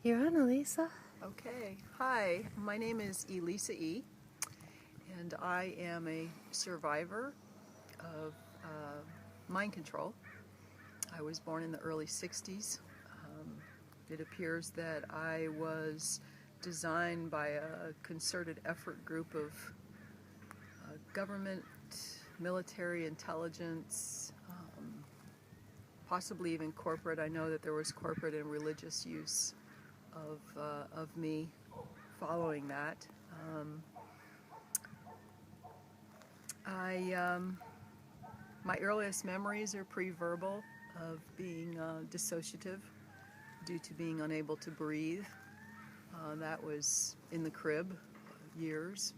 You're on, Elisa. Okay. Hi, my name is Elisa E., and I am a survivor of mind control. I was born in the early 60s. It appears that I was designed by a concerted effort group of government, military intelligence, possibly even corporate. I know that there was corporate and religious use of me following that. My earliest memories are pre-verbal of being dissociative due to being unable to breathe. That was in the crib years.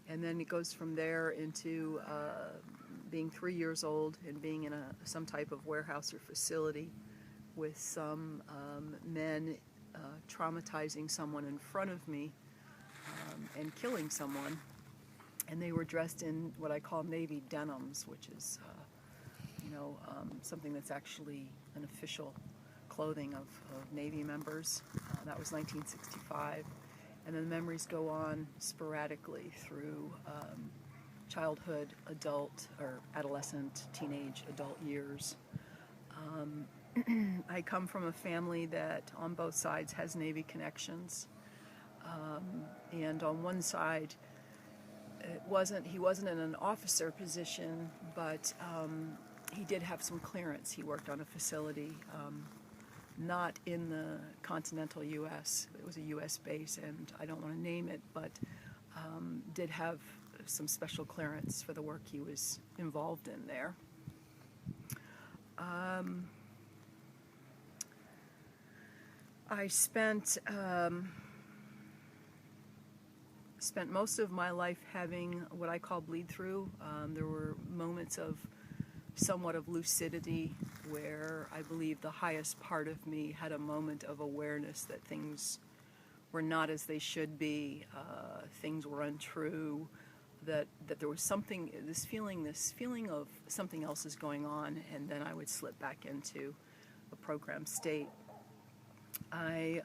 And then it goes from there into being 3 years old and being in some type of warehouse or facility with some men traumatizing someone in front of me and killing someone. And they were dressed in what I call Navy denims, which is, something that's actually an official clothing of Navy members. That was 1965. And then the memories go on sporadically through childhood, adult, or adolescent, teenage, adult years. I come from a family that on both sides has Navy connections. And on one side, he wasn't in an officer position, but he did have some clearance. He worked on a facility, not in the continental U.S. It was a U.S. base, and I don't want to name it, but did have some special clearance for the work he was involved in there. I spent most of my life having what I call bleed through. There were moments of somewhat of lucidity where I believe the highest part of me had a moment of awareness that things were not as they should be, things were untrue, that there was something, this feeling of something else is going on, and then I would slip back into a programmed state. I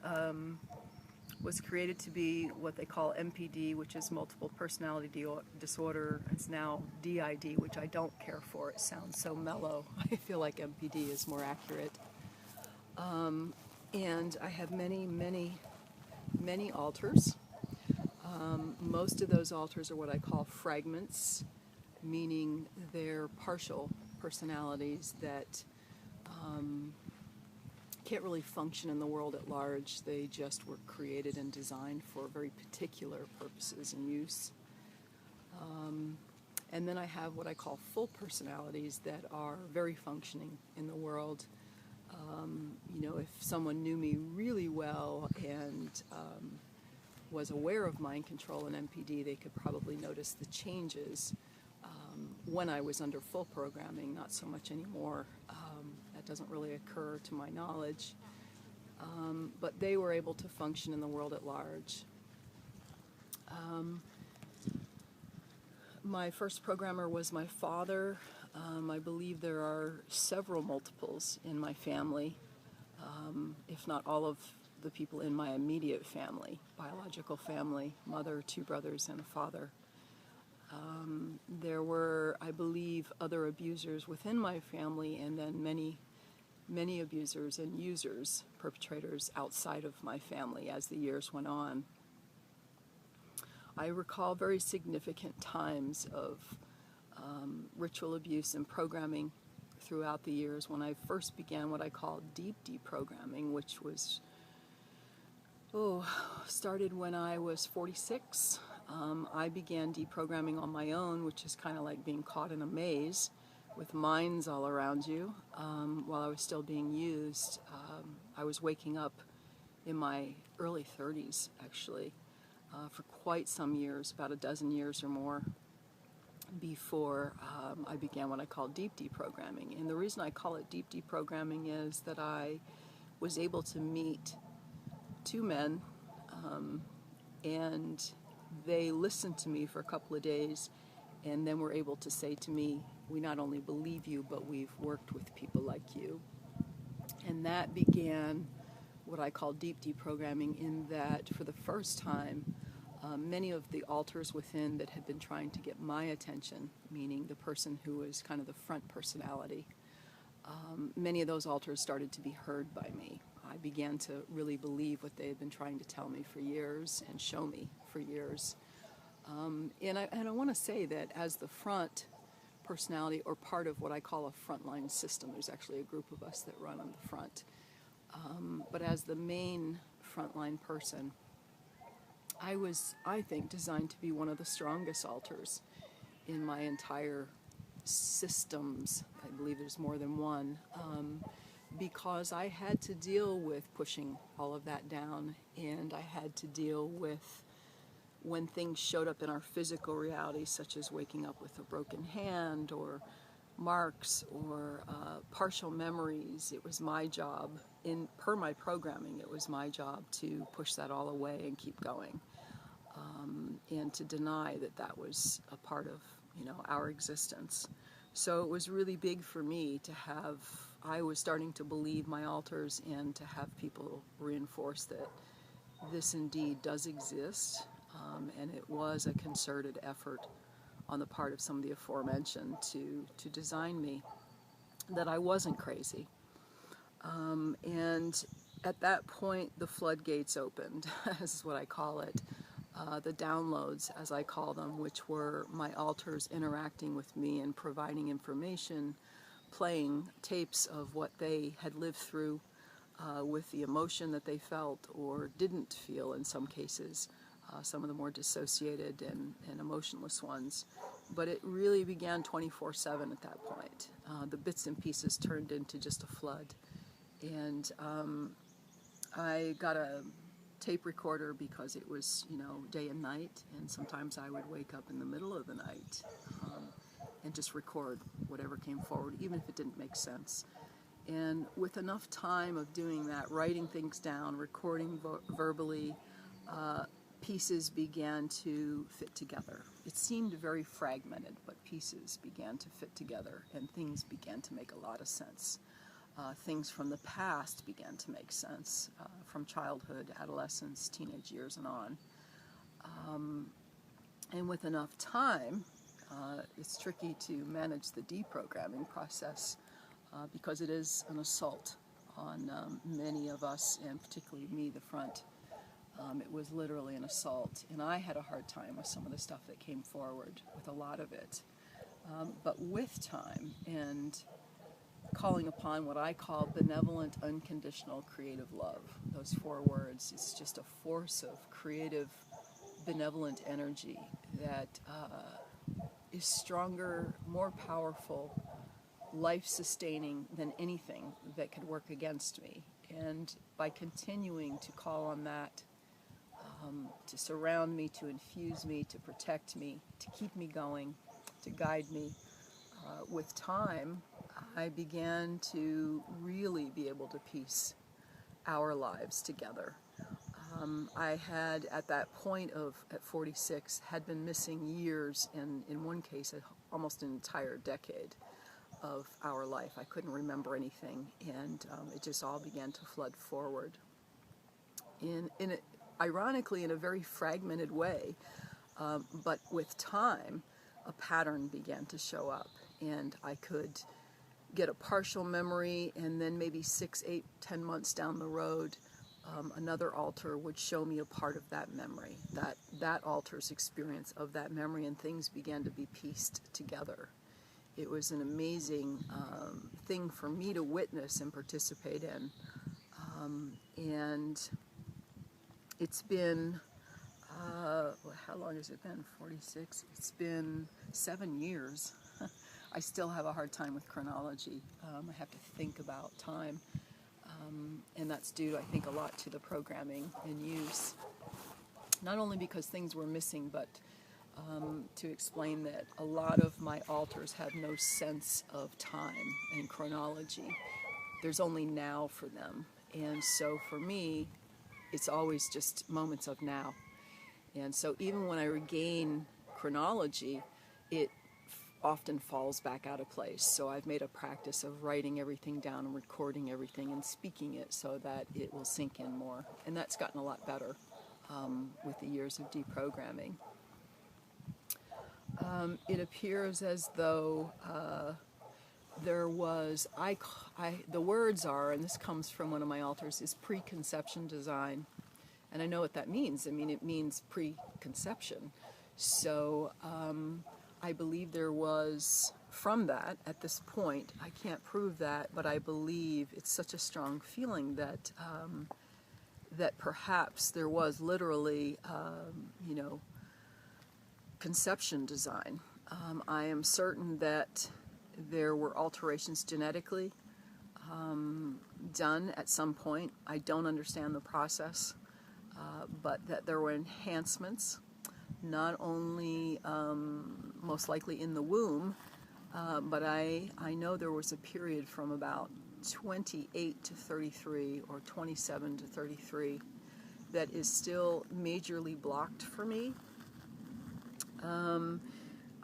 was created to be what they call MPD, which is multiple personality disorder. It's now DID, which I don't care for. It sounds so mellow. I feel like MPD is more accurate. And I have many, many, many alters. Most of those alters are what I call fragments, meaning they're partial personalities that can't really function in the world at large. They just were created and designed for very particular purposes and use. And then I have what I call full personalities that are very functioning in the world. If someone knew me really well and was aware of mind control and MPD, they could probably notice the changes when I was under full programming, not so much anymore. That doesn't really occur to my knowledge. But they were able to function in the world at large. My first programmer was my father. I believe there are several multiples in my family, if not all of the people in my immediate family, biological family, mother, 2 brothers, and a father. There were, I believe, other abusers within my family, and then many abusers and users, perpetrators outside of my family as the years went on. I recall very significant times of ritual abuse and programming throughout the years when I first began what I call deep deprogramming, which was started when I was 46. I began deprogramming on my own, which is kind of like being caught in a maze with mines all around you. While I was still being used, I was waking up in my early 30s, actually, for quite some years, about a dozen years or more, before I began what I call deep deprogramming. And the reason I call it deep deprogramming is that I was able to meet 2 men, and they listened to me for a couple of days, and then were able to say to me, "We not only believe you, but we've worked with people like you." And that began what I call deep deprogramming, in that for the first time, many of the alters within that had been trying to get my attention, meaning the person who was kind of the front personality, many of those alters started to be heard by me. I began to really believe what they had been trying to tell me for years and show me for years. And I want to say that as the front personality, or part of what I call a frontline system, there's actually a group of us that run on the front. But as the main frontline person, I was, I think, designed to be one of the strongest alters in my entire systems. I believe there's more than one, because I had to deal with pushing all of that down, and I had to deal with when things showed up in our physical reality, such as waking up with a broken hand or marks or partial memories. It was my job, per my programming, it was my job to push that all away and keep going, and to deny that that was a part of, our existence. So it was really big for me to have, I was starting to believe my alters, and to have people reinforce that this indeed does exist, and it was a concerted effort on the part of some of the aforementioned to design me, that I wasn't crazy. And at that point, the floodgates opened, is what I call it. The downloads, as I call them, which were my alters interacting with me and providing information, playing tapes of what they had lived through, with the emotion that they felt or didn't feel in some cases, some of the more dissociated and emotionless ones. But it really began 24/7 at that point. The bits and pieces turned into just a flood. And I got a tape recorder because it was, day and night, and sometimes I would wake up in the middle of the night and just record whatever came forward, even if it didn't make sense. And with enough time of doing that, writing things down, recording verbally, pieces began to fit together. It seemed very fragmented, but pieces began to fit together, and things began to make a lot of sense. Things from the past began to make sense, from childhood, adolescence, teenage years, and on. And with enough time, it's tricky to manage the deprogramming process, because it is an assault on many of us, and particularly me, the front. It was literally an assault, and I had a hard time with some of the stuff that came forward, with a lot of it. But with time, and calling upon what I call benevolent, unconditional, creative love, those 4 words, it's just a force of creative, benevolent energy that is stronger, more powerful, life-sustaining than anything that could work against me. And by continuing to call on that, to surround me, to infuse me, to protect me, to keep me going, to guide me, with time, I began to really be able to piece our lives together. I had, at that point at 46, had been missing years, and in one case, almost an entire decade of our life. I couldn't remember anything, and it just all began to flood forward. Ironically, in a very fragmented way, but with time, a pattern began to show up, and I could get a partial memory, and then maybe 6, 8, 10 months down the road, another alter would show me a part of that memory, that alter's experience of that memory, and things began to be pieced together. It was an amazing thing for me to witness and participate in. And it's been, how long has it been? 46? It's been 7 years. I still have a hard time with chronology. I have to think about time. And that's due, I think, a lot to the programming in use. Not only because things were missing, but to explain that a lot of my alters have no sense of time and chronology. There's only now for them. And so for me, it's always just moments of now. And so even when I regain chronology, it often falls back out of place. So I've made a practice of writing everything down and recording everything and speaking it so that it will sink in more. And that's gotten a lot better with the years of deprogramming. It appears as though there was, the words are, and this comes from one of my altars, is preconception design. And I know what that means. I mean, it means preconception. So I believe there was, from that, at this point, I can't prove that, but I believe it's such a strong feeling that that perhaps there was literally, conception design. I am certain that there were alterations genetically done at some point. I don't understand the process, but that there were enhancements, not only most likely in the womb, but I know there was a period from about 28 to 33 or 27 to 33 that is still majorly blocked for me.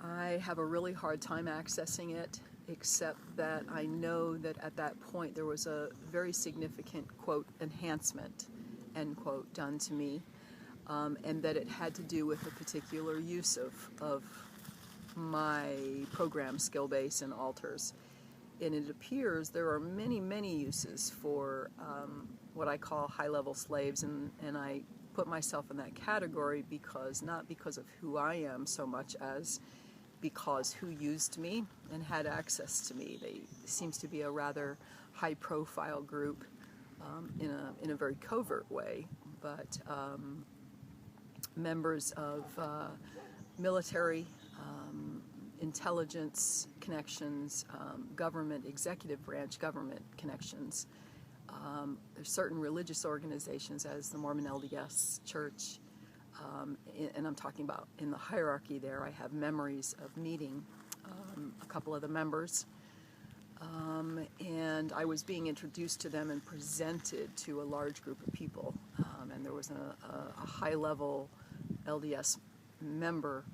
I have a really hard time accessing it, except that I know that at that point there was a very significant, quote, enhancement, end quote, done to me, and that it had to do with a particular use of my program skill base and altars. And it appears there are many, many uses for what I call high-level slaves, and I put myself in that category because, not because of who I am so much as because who used me and had access to me. They seems to be a rather high-profile group in a very covert way, but members of military, intelligence connections, government, executive branch government connections. There's certain religious organizations, as the Mormon LDS Church, and I'm talking about in the hierarchy there. I have memories of meeting a couple of the members, and I was being introduced to them and presented to a large group of people, and there was a high-level LDS member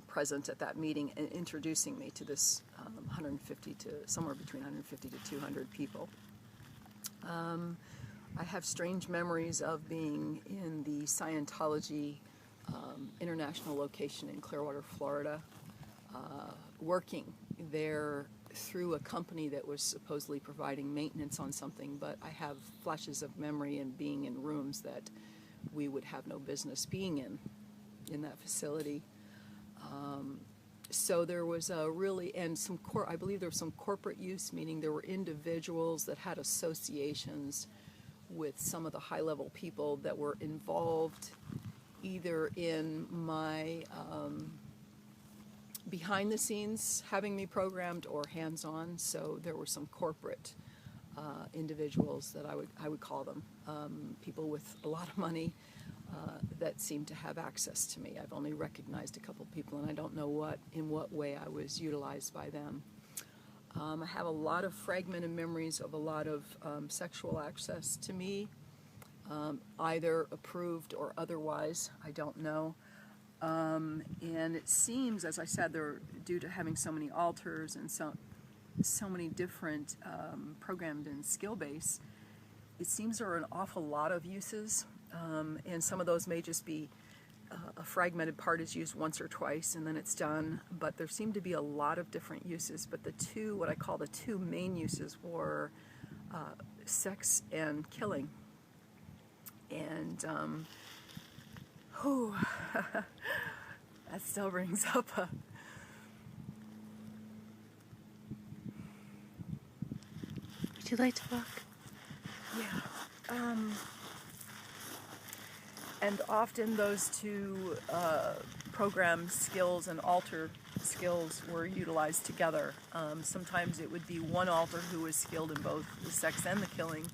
present at that meeting and introducing me to this 150 to somewhere between 150 to 200 people. I have strange memories of being in the Scientology international location in Clearwater, Florida, working there through a company that was supposedly providing maintenance on something, but I have flashes of memory and being in rooms that we would have no business being in that facility. So there was a really, and I believe there was some corporate use, meaning there were individuals that had associations with some of the high-level people that were involved either in my behind the scenes having me programmed or hands-on. So there were some corporate individuals that I would call them, people with a lot of money that seemed to have access to me. I've only recognized a couple people, and I don't know in what way I was utilized by them. I have a lot of fragmented memories of a lot of sexual access to me, either approved or otherwise, I don't know. And it seems, as I said, they're due to having so many altars and so many different programmed and skill base, it seems there are an awful lot of uses, and some of those may just be a fragmented part is used once or twice and then it's done, but there seem to be a lot of different uses. But what I call the two main uses were sex and killing. And that still brings up Would you like to walk? Yeah. And often those two program skills and altar skills were utilized together. Sometimes it would be one altar who was skilled in both the sex and the killing,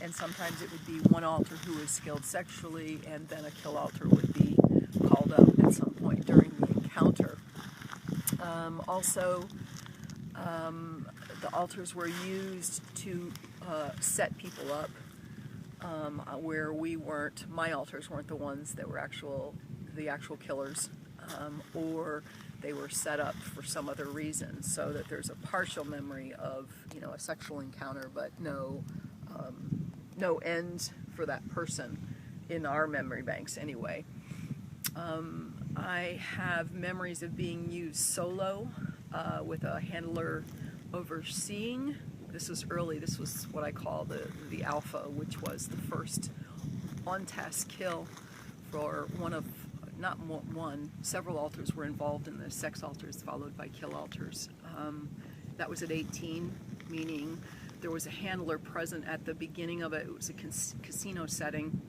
and sometimes it would be one altar who was skilled sexually, and then a kill altar would be called up at some point during the encounter. Also, the altars were used to set people up where my altars weren't the ones that were the actual killers, or they were set up for some other reason, so that there's a partial memory of, a sexual encounter, but no end for that person in our memory banks anyway. I have memories of being used solo with a handler overseeing. This was early. This was what I call the alpha, which was the first on-task kill for several altars were involved in the sex altars, followed by kill altars. That was at 18, meaning there was a handler present at the beginning of it. It was a casino setting,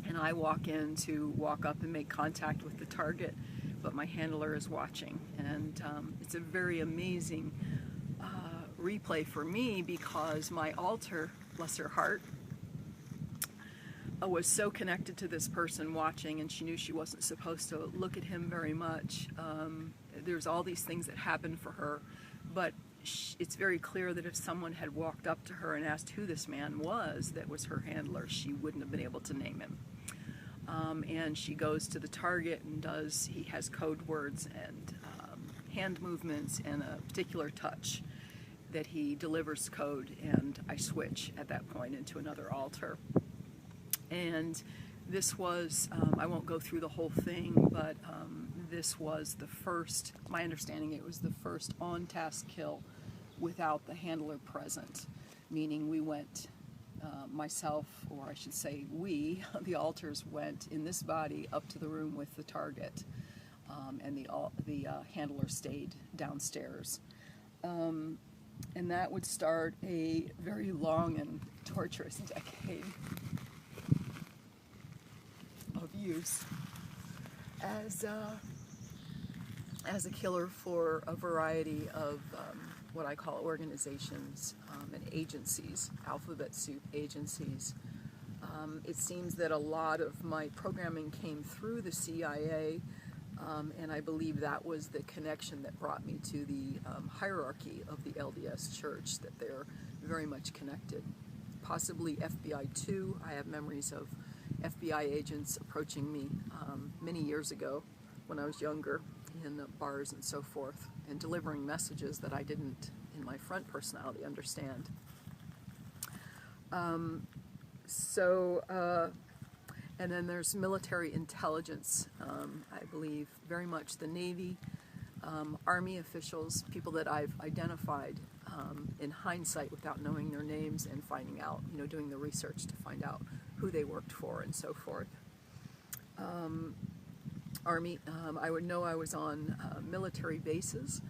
and I walk up and make contact with the target, but my handler is watching. And it's a very amazing replay for me, because my altar, bless her heart, was so connected to this person watching, and she knew she wasn't supposed to look at him very much. There's all these things that happened for her, but it's very clear that if someone had walked up to her and asked who this man was that was her handler, she wouldn't have been able to name him. And she goes to the target and he has code words and hand movements and a particular touch that he delivers code, and I switch at that point into another altar. And this was, I won't go through the whole thing, but this was the first, my understanding, it was the first on-task kill without the handler present, meaning we went, myself, or I should say we, the altars went in this body up to the room with the target, and the handler stayed downstairs. And that would start a very long and torturous decade of use as a killer for a variety of what I call organizations and agencies, alphabet soup agencies. It seems that a lot of my programming came through the CIA, and I believe that was the connection that brought me to the hierarchy of the LDS Church, that they're very much connected. Possibly FBI too. I have memories of FBI agents approaching me many years ago when I was younger in bars and so forth, and delivering messages that I didn't, in my front personality, understand. And then there's military intelligence, I believe, very much the Navy, Army officials, people that I've identified in hindsight without knowing their names and finding out, doing the research to find out who they worked for and so forth. Army, I would know I was on military bases.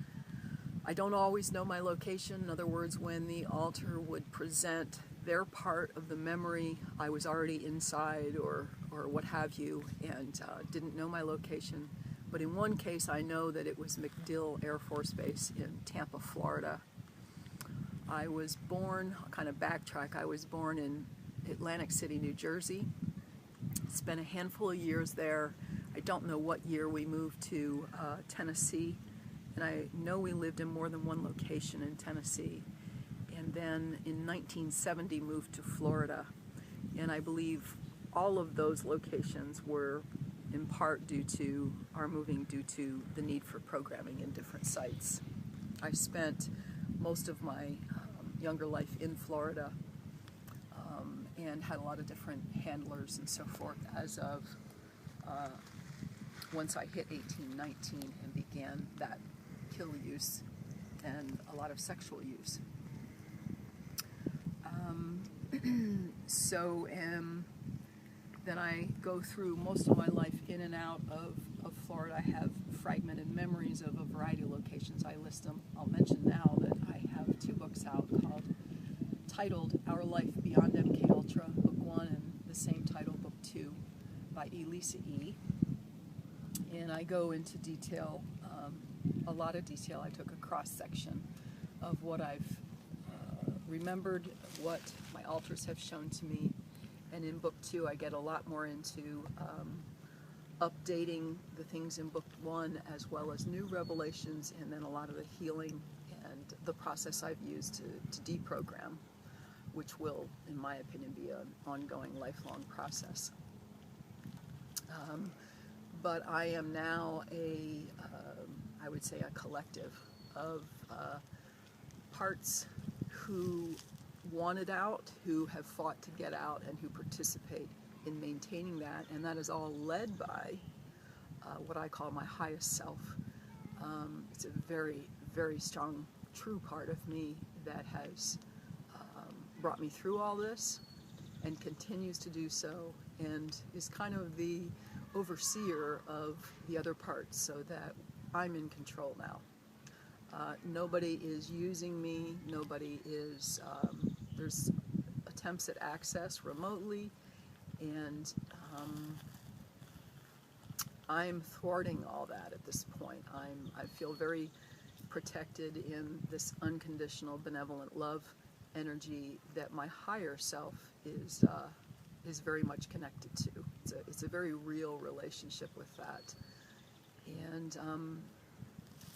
I don't always know my location. In other words, when the altar would present their part of the memory, I was already inside or what have you, and didn't know my location. But in one case, I know that it was MacDill Air Force Base in Tampa, Florida. I was born, I'll kind of backtrack, I was born in Atlantic City, New Jersey. Spent a handful of years there. I don't know what year we moved to Tennessee, and I know we lived in more than one location in Tennessee. And then in 1970 moved to Florida, and I believe all of those locations were in part due to our moving due to the need for programming in different sites. I spent most of my younger life in Florida, and had a lot of different handlers and so forth as of once I hit 18, 19 and began that kill use and a lot of sexual use. Then I go through most of my life in and out of Florida. I have fragmented memories of a variety of locations. I list them. I'll mention now that I have 2 books out titled Our Life Beyond MK Ultra, Book 1, and the same title, Book 2, by Elisa E. And I go into detail, a lot of detail. I took a cross-section of what I've remembered, what my altars have shown to me. And in Book 2, I get a lot more into updating the things in Book 1, as well as new revelations, and then a lot of the healing and the process I've used to deprogram, which will, in my opinion, be an ongoing, lifelong process. But I am now I would say, a collective of parts who wanted out, who have fought to get out, and who participate in maintaining that. And that is all led by what I call my highest self. It's a very, very strong, true part of me that has brought me through all this and continues to do so, and is kind of the overseer of the other parts, so that I'm in control now. Nobody is using me, nobody is, there's attempts at access remotely, and I'm thwarting all that at this point. I feel very protected in this unconditional, benevolent love energy that my higher self is very much connected to. It's a very real relationship with that. And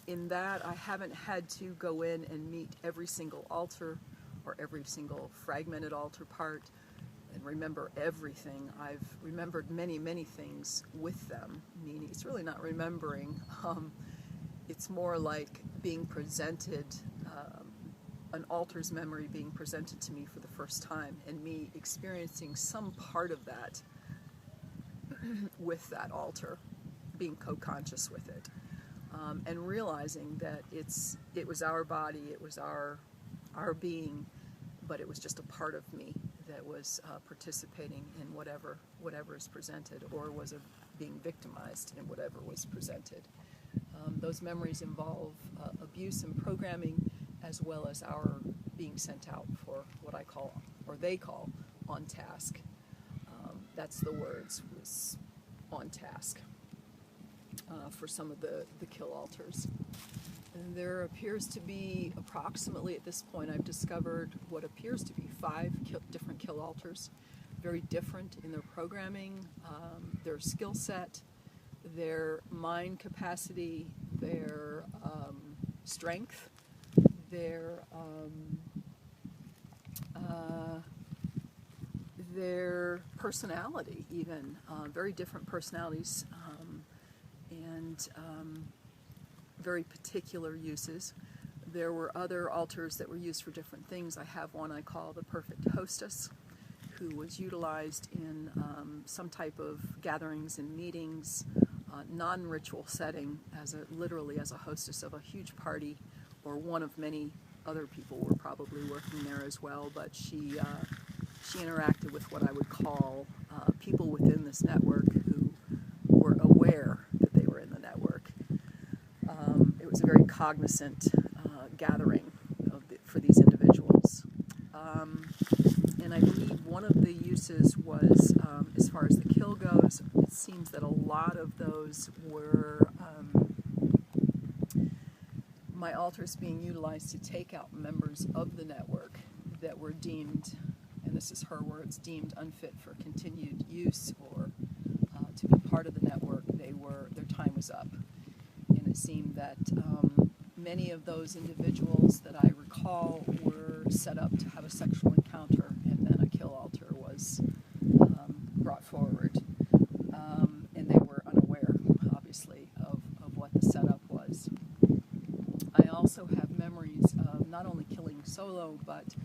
in that, I haven't had to go in and meet every single altar or every single fragmented altar part and remember everything. I've remembered many, many things with them, meaning it's really not remembering. It's more like being presented, an altar's memory being presented to me for the first time, and me experiencing some part of that with that altar, being co-conscious with it, and realizing that it was our body, it was our being, but it was just a part of me that was participating in whatever is presented, or was being victimized in whatever was presented. Those memories involve abuse and programming, as well as our being sent out for what I call, or they call, on task. That's the words, was on task for some of the kill altars. And there appears to be approximately, at this point, I've discovered what appears to be 5 different kill altars, very different in their programming, their skill set, their mind capacity, their strength, their personality, even very different personalities, and very particular uses. There were other altars that were used for different things. I have one I call the Perfect Hostess, who was utilized in some type of gatherings and meetings, non-ritual setting, literally as a hostess of a huge party, or one of many other people were probably working there as well, but she interacted with what I would call people within this network who were aware that they were in the network. It was a very cognizant gathering for these individuals. And I believe one of the uses was, as far as the kill goes, it seems that a lot of those were my altars being utilized to take out members of the network that were deemed, and this is her words, deemed unfit for continued use or to be part of the network. Their time was up. And it seemed that many of those individuals that I recall were set up to have a sexual encounter, and then a kill altar was brought forward. And they were unaware, obviously, of what the setup was. I also have memories of not only killing solo, but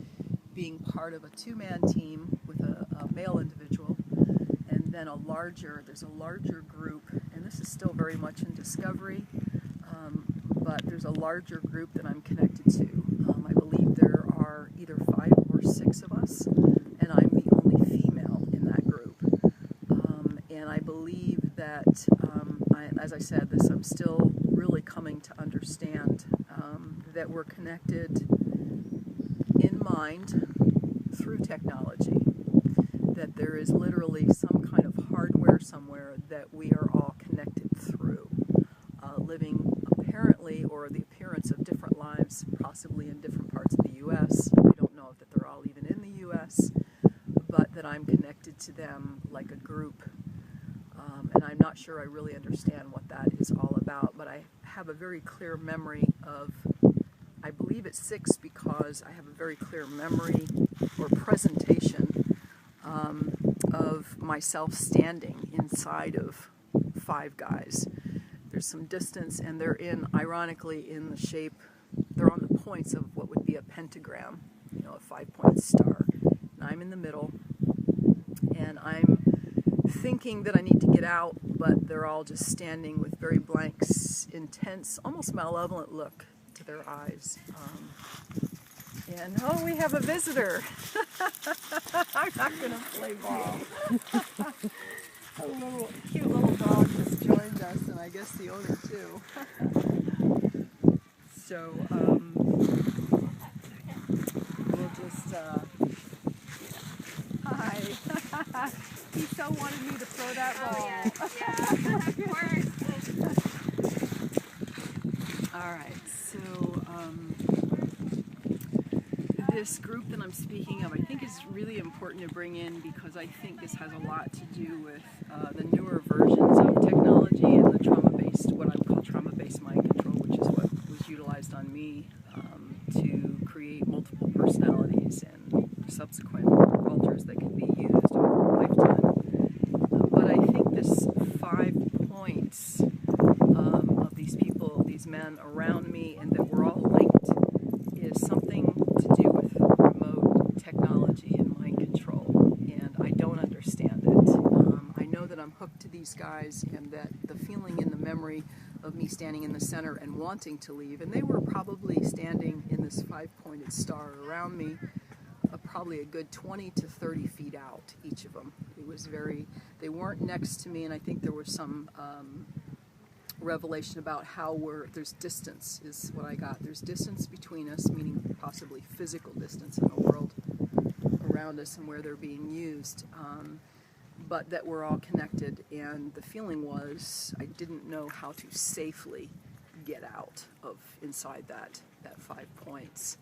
being part of a 2-man team with a male individual, and then there's a larger group, and this is still very much in discovery, but there's a larger group that I'm connected to. I believe there are either 5 or 6 of us, and I'm the only female in that group. And I believe that, as I said, I'm still really coming to understand that we're connected in mind through technology, that there is literally some kind of hardware somewhere that we are all connected through, living apparently, or the appearance of different lives, possibly in different parts of the U.S. We don't know that they're all even in the U.S., but that I'm connected to them like a group. And I'm not sure I really understand what that is all about, but I have a very clear memory of, I believe it's 6, because I have a very clear memory or presentation of myself standing inside of 5 guys there's some distance, and they're ironically in the shape, they're on the points of what would be a pentagram, a 5-pointed star. And I'm in the middle, and I'm thinking that I need to get out, but they're all just standing with very blank, intense, almost malevolent look to their eyes. And oh, we have a visitor. I'm not going to play ball. A cute little dog just joined us, and I guess the owner too. So we'll just, hi. He so wanted me to throw that ball. All right, so this group that I'm speaking of, I think is really important to bring in, because I think this has a lot to do with the newer versions of technology and the trauma-based, what I would call trauma-based mind control, which is what was utilized on me to create multiple personalities and subsequent alters that can be used over a lifetime. But I think this 5 points of these people, these men around me, and that we're all linked, is something to do with remote technology and mind control, and I don't understand it. I know that I'm hooked to these guys, and that the feeling in the memory of me standing in the center and wanting to leave, and they were probably standing in this 5-pointed star around me, probably a good 20 to 30 feet out, each of them. It was they weren't next to me, and I think there was some revelation about how there's distance, is what I got. There's distance between us, meaning possibly physical distance in the world around us and where they're being used, but that we're all connected, and the feeling was I didn't know how to safely get out of inside that 5 points.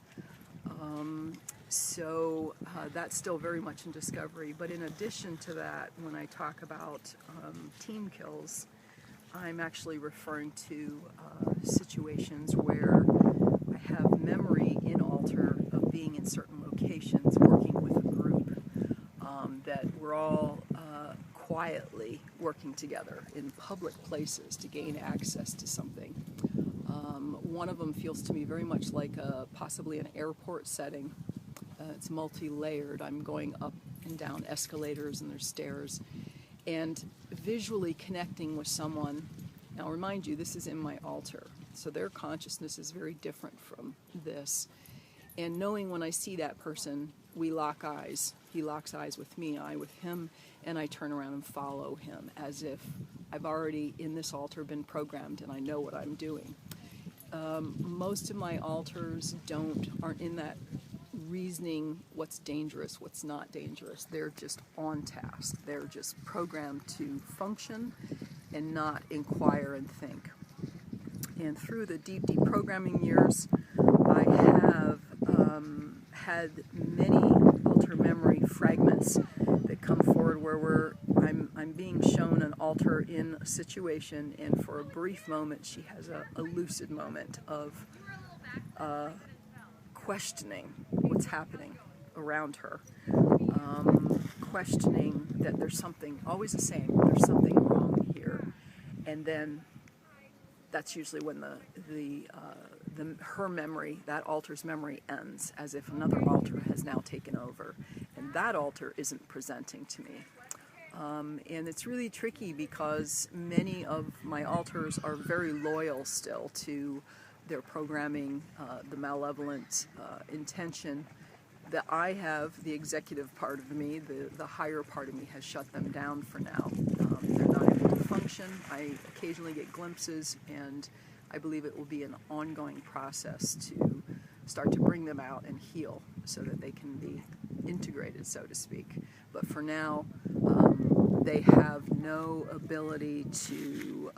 So that's still very much in discovery. But in addition to that, when I talk about team kills, I'm actually referring to situations where I have memory in alter of being in certain locations, working with a group, that we're all quietly working together in public places to gain access to something. One of them feels to me very much like possibly an airport setting. It's multi-layered. I'm going up and down escalators, and there's stairs, and visually connecting with someone. Now, remind you, this is in my altar, so their consciousness is very different from this. And knowing when I see that person, we lock eyes. He locks eyes with me, I with him, and I turn around and follow him as if I've already, in this altar, been programmed and I know what I'm doing. Most of my altars aren't in that reasoning what's dangerous, what's not dangerous. They're just on task. They're just programmed to function and not inquire and think. And through the deep programming years, I have had many altar memory fragments that come forward where I'm being shown an altar in a situation, and for a brief moment she has a lucid moment of questioning what's happening around her, questioning that there's something, always the same, there's something wrong here, and then that's usually when her memory, that altar's memory, ends, as if another altar has now taken over, and that altar isn't presenting to me. And it's really tricky because many of my altars are very loyal still to their programming, the malevolent intention that I have. The executive part of me, the higher part of me, has shut them down for now. They're not able to function. I occasionally get glimpses, and I believe it will be an ongoing process to start to bring them out and heal so that they can be integrated, so to speak. But for now, they have no ability to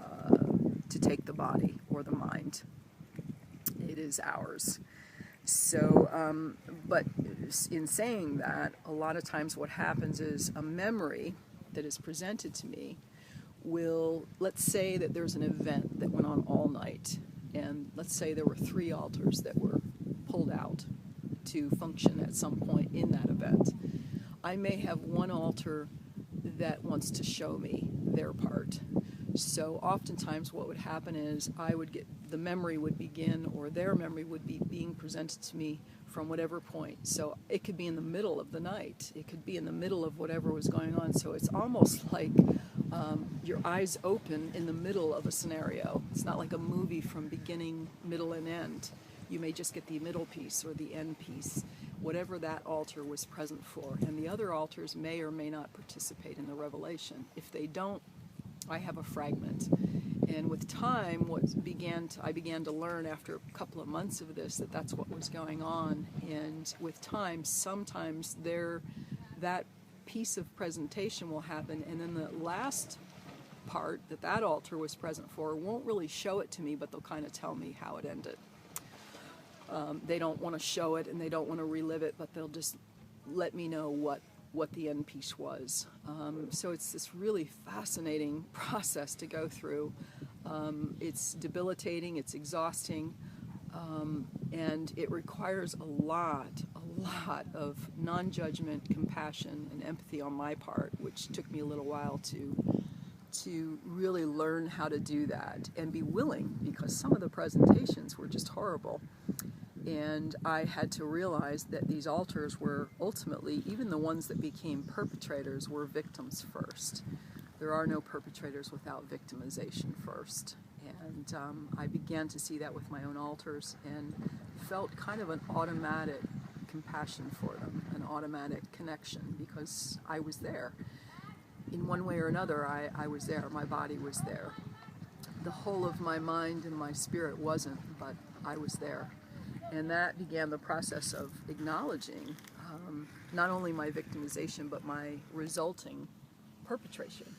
take the body or the mind. It is ours. So, but in saying that, a lot of times what happens is a memory that is presented to me will, let's say that there's an event that went on all night, and let's say there were 3 altars that were pulled out to function at some point in that event. I may have one altar that wants to show me their part. So oftentimes what would happen is the memory would begin, or their memory would be being presented to me from whatever point. So it could be in the middle of the night. It could be in the middle of whatever was going on. So it's almost like your eyes open in the middle of a scenario. It's not like a movie from beginning, middle, and end. You may just get the middle piece or the end piece, whatever that altar was present for. And the other altars may or may not participate in the revelation. If they don't, I have a fragment. And with time, I began to learn after a couple of months of this that that's what was going on. And with time, sometimes that piece of presentation will happen, and then the last part that altar was present for won't really show it to me, but they'll kind of tell me how it ended. They don't want to show it and they don't want to relive it, but they'll just let me know what the end piece was. So it's this really fascinating process to go through. It's debilitating, it's exhausting, and it requires a lot of non-judgment, compassion, and empathy on my part, which took me a little while to really learn how to do that and be willing, because some of the presentations were just horrible. And I had to realize that these altars were ultimately, even the ones that became perpetrators, were victims first. There are no perpetrators without victimization first. And I began to see that with my own altars and felt kind of an automatic compassion for them, an automatic connection, because I was there. In one way or another, I was there. My body was there. The whole of my mind and my spirit wasn't, but I was there. And that began the process of acknowledging not only my victimization, but my resulting perpetration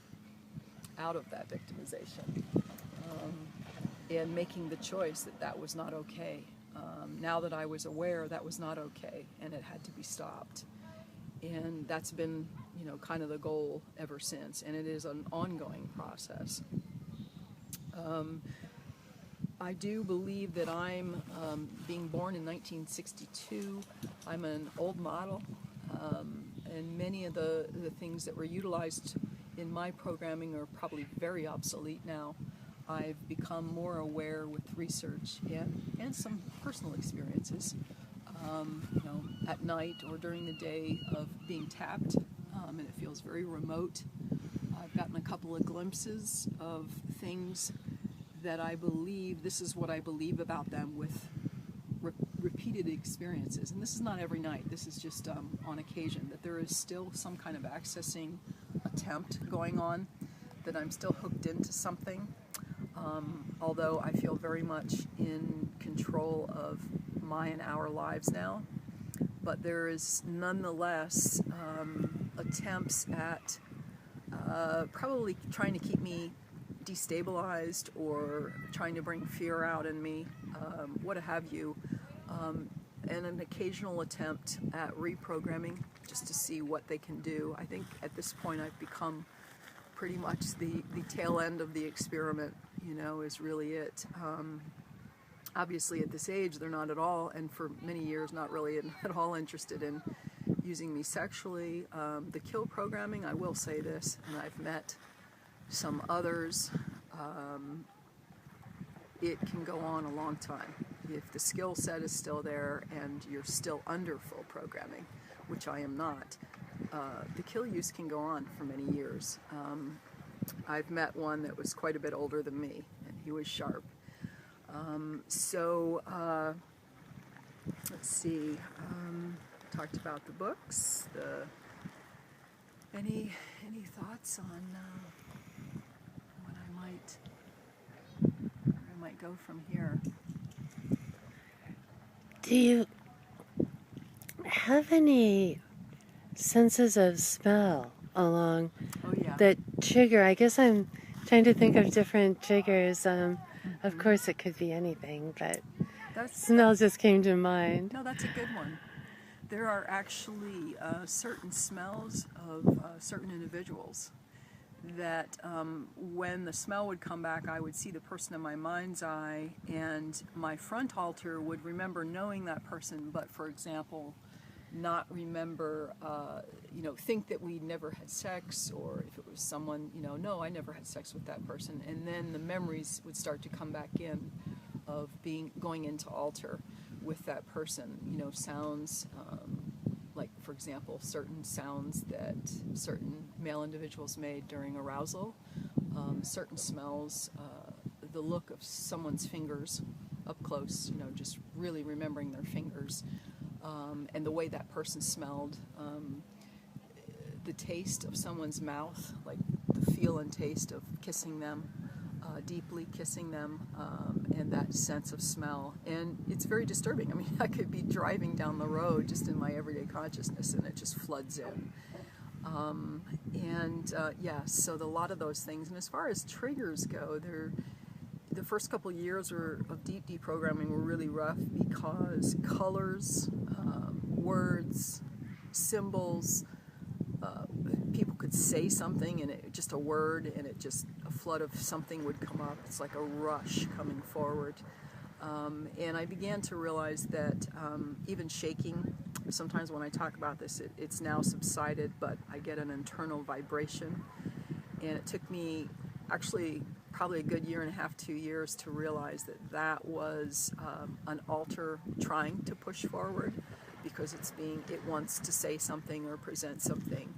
out of that victimization. And making the choice that was not okay. Now that I was aware, that was not okay, and it had to be stopped. And that's been, kind of the goal ever since, and it is an ongoing process. I do believe that I'm being born in 1962. I'm an old model, and many of the things that were utilized in my programming are probably very obsolete now. I've become more aware with research and some personal experiences, at night or during the day, of being tapped, and it feels very remote. I've gotten a couple of glimpses of things that I believe, this is what I believe about them with repeated experiences. And this is not every night, this is just on occasion, that there is still some kind of accessing attempt going on, that I'm still hooked into something. Although I feel very much in control of my and our lives now, but there is nonetheless attempts at probably trying to keep me destabilized or trying to bring fear out in me, what have you, and an occasional attempt at reprogramming just to see what they can do. I think at this point I've become pretty much the tail end of the experiment, is really it. Obviously at this age they're not at all, and for many years not really at all interested in using me sexually. The kill programming, I will say this, and I've met some others, it can go on a long time. If the skill set is still there and you're still under full programming, which I am not, the kill use can go on for many years. I've met one that was quite a bit older than me, and he was sharp. Let's see, talked about the books, any thoughts on what I might go from here? Do you have any senses of smell along that trigger? I guess I'm trying to think of different triggers. Of course it could be anything, but smell just came to mind. No, that's a good one. There are actually certain smells of certain individuals that when the smell would come back, I would see the person in my mind's eye, and my front altar would remember knowing that person, but for example, not remember, think that we never had sex, or if it was someone, no, I never had sex with that person. And then the memories would start to come back in of going into altar with that person, sounds, like, for example, certain sounds that certain male individuals made during arousal, certain smells, the look of someone's fingers up close, just really remembering their fingers, and the way that person smelled, the taste of someone's mouth, like the feel and taste of kissing them, deeply kissing them, and that sense of smell. And it's very disturbing. I mean, I could be driving down the road just in my everyday consciousness and it just floods in. So a lot of those things. And as far as triggers go, the first couple years of deep deprogramming were really rough because colors, words, symbols, people could say something and just a word, and a flood of something would come up. It's like a rush coming forward. And I began to realize that even shaking, sometimes when I talk about this, it's now subsided, but I get an internal vibration. And it took me actually probably a good year and a half, 2 years to realize that was an altar trying to push forward, because it wants to say something or present something.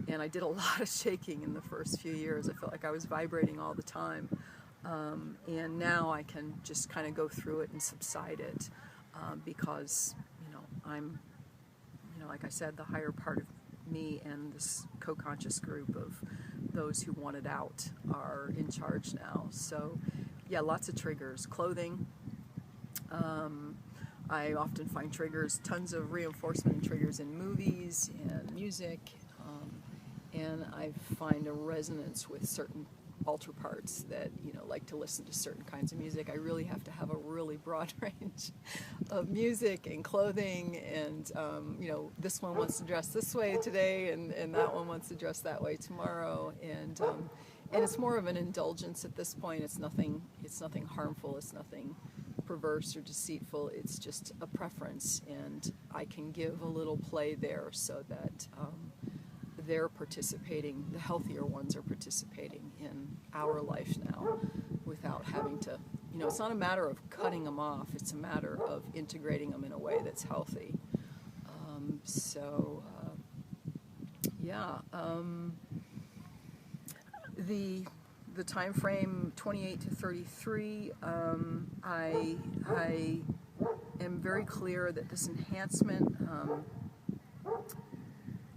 And I did a lot of shaking in the first few years. I felt like I was vibrating all the time. And now I can just kind of go through it and subside it, because, I'm, like I said, the higher part of me and this co-conscious group of those who want it out are in charge now. So, yeah, lots of triggers. Clothing. I often find tons of reinforcement and triggers in movies and music, and I find a resonance with certain altar parts that, like to listen to certain kinds of music. I really have to have a really broad range of music and clothing, and, this one wants to dress this way today, and that one wants to dress that way tomorrow, and it's more of an indulgence at this point. It's nothing harmful, it's nothing perverse or deceitful, it's just a preference, and I can give a little play there so that they're participating, the healthier ones are participating in our life now without having to, it's not a matter of cutting them off, it's a matter of integrating them in a way that's healthy. The time frame 28 to 33, I am very clear that this enhancement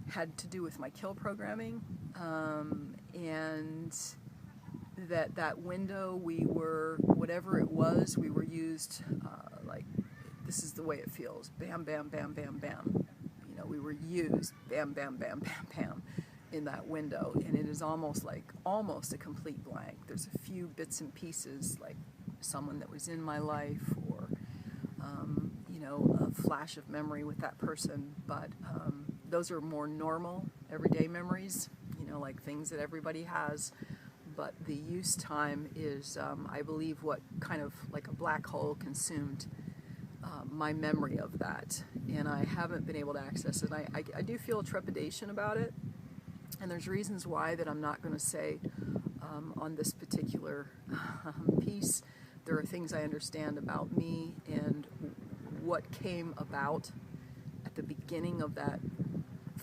had to do with my kill programming, and that window whatever it was, we were used like, this is the way it feels, bam, bam, bam, bam, bam. We were used, bam, bam, bam, bam, bam, in that window, and it is almost a complete blank. There's a few bits and pieces, like someone that was in my life, or a flash of memory with that person, but those are more normal, everyday memories, like things that everybody has. But the use time is, I believe, what kind of like a black hole consumed my memory of that, and I haven't been able to access it. I do feel trepidation about it, and there's reasons why that I'm not going to say on this particular piece. There are things I understand about me and what came about at the beginning of that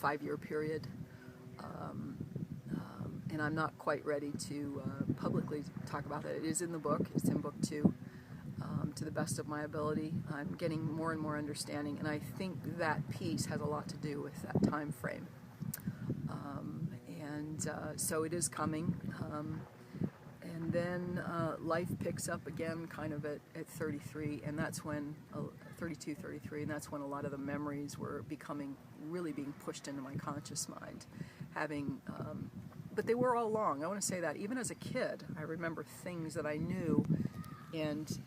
5-year period, and I'm not quite ready to publicly talk about that. It is in the book. It's in book 2. To the best of my ability, I'm getting more and more understanding, and I think that piece has a lot to do with that time frame. So it is coming, and then life picks up again kind of at 33, and that's when 32, 33, and that's when a lot of the memories were really being pushed into my conscious mind, but they were all long. I want to say that even as a kid, I remember things that I knew, and